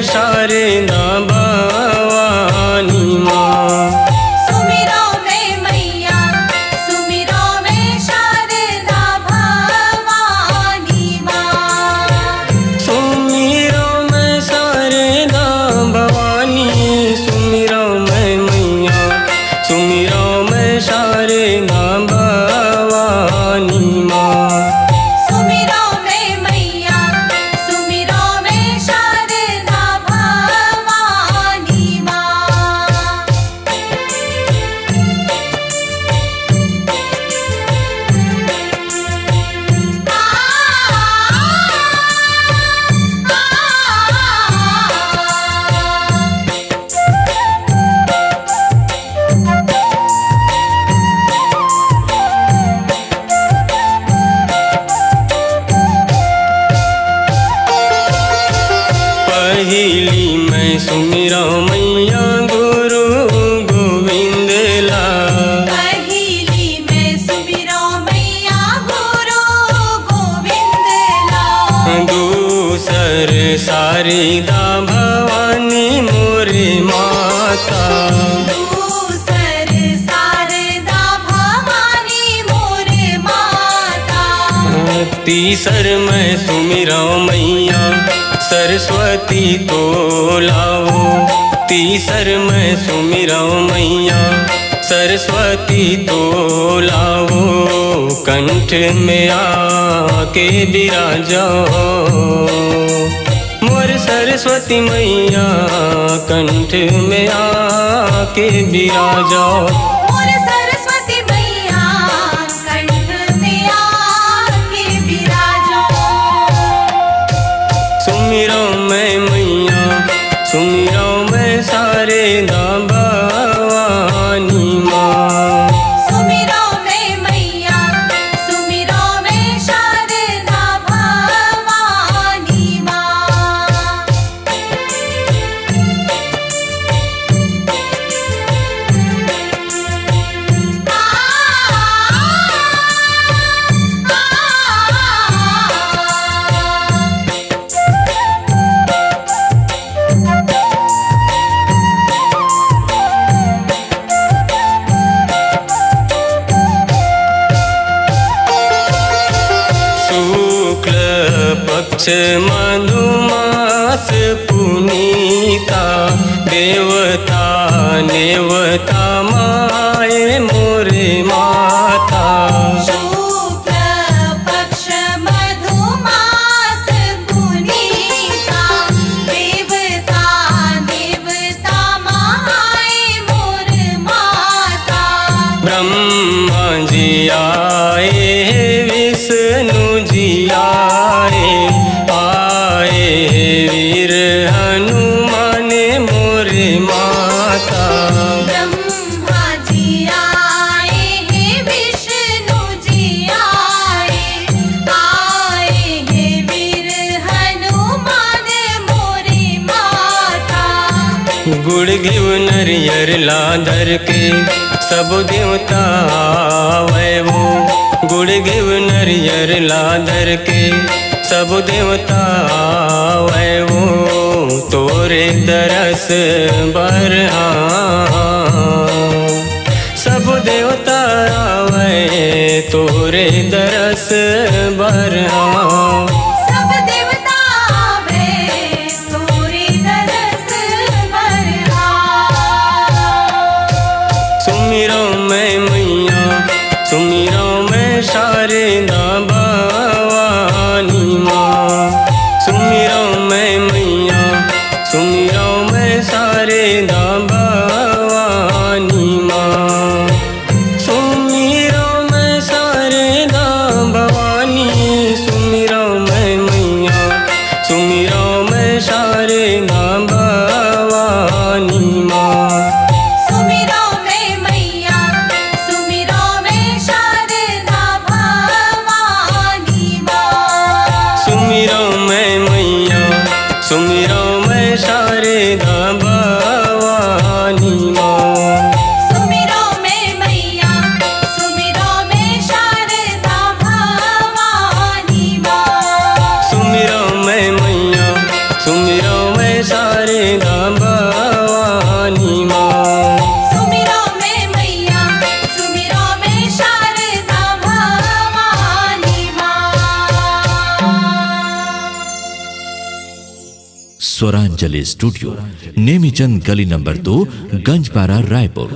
शारदा भवानी माँ। सुमिरो में मैया, सुमिरो में शारदा भवानी माँ। सुमिरो में शारदा भवानी, सुमिरो में मैया, सुमिरो में शारदा भवानी माँ। सुमिरो में मैया, सुमिरो में शारदा भवानी माँ। पहली मैं सुमिरो मैया गुरु गोविंद ला। पहली में सुमिरो मैया गुरु गोविंद ला। दूसर शारदा भवानी मोरे माता। दूसर शारदा भवानी मोरे माता। तीसर मैं सुमिरो मैया सरस्वती तो लाओ। तीसर मैं सुमिरो मैया सरस्वती तो लाओ। कंठ में आके विराजो मोर सरस्वती मैया, कंठ में आके विराजो। मोर सरस्वती मैया, कंठ में आके विराजो। सुमिरो मैं मैया, सुमिरो मैं शारदा भवानी माँ। सुमिरो में मैया, सुमिरो में शारदा भवानी माँ। शुक्ल पक्ष मधुमास पुनीता। देवता नेवता माए मोरे माता। शुक्ल पक्ष मधुमास पुनीता। देवता देवता माए मोर माता। ब्रह्मा जी आए, विष्णु जी आए। आए वीर हनुमान मोरे माता। ब्रह्मा जी आए हैं, विष्णु जी आए। आए हैं वीर हनुमान मोरे माता। गुड़ घिव नरियर लादर के सब देवता आवे वो। गुड़ घिव नरियर लादर के सब देवता आवे वो। तोरे दरस बरहा सब देवता आवे, तोरे दरस बरहा। सब देवता आवे, तोरे दरस बरहा। सुमिरो मैं मैया, सुमिरो मैं शारदा भवानी माँ। सुमिरो मैं मैया, सुमिरो मैं शारदा भवानी माँ। सुमिरो मैं शारदा भवानी, सुमिरो मैं मैया, सुमिरो मैं शारदा भवानी माँ। सुमिरो में मैया, सुमिरो में शारदा भवानी माँ। सुमिरो मैं मैया, सुमिरो मैं शारदा भवानी माँ। सुमिरो में मैया, सुमिरो में शारदा भवानी माँ। सुमिरो मैं मैया, सुमिरो मैं शारदा शारदा भवानी माँ। सुमिरो में मैया सुमिरो में शारदा भवानी माँ। स्वरांजलि स्टूडियो, नेमीचंद गली नंबर 2, गंजपारा, रायपुर।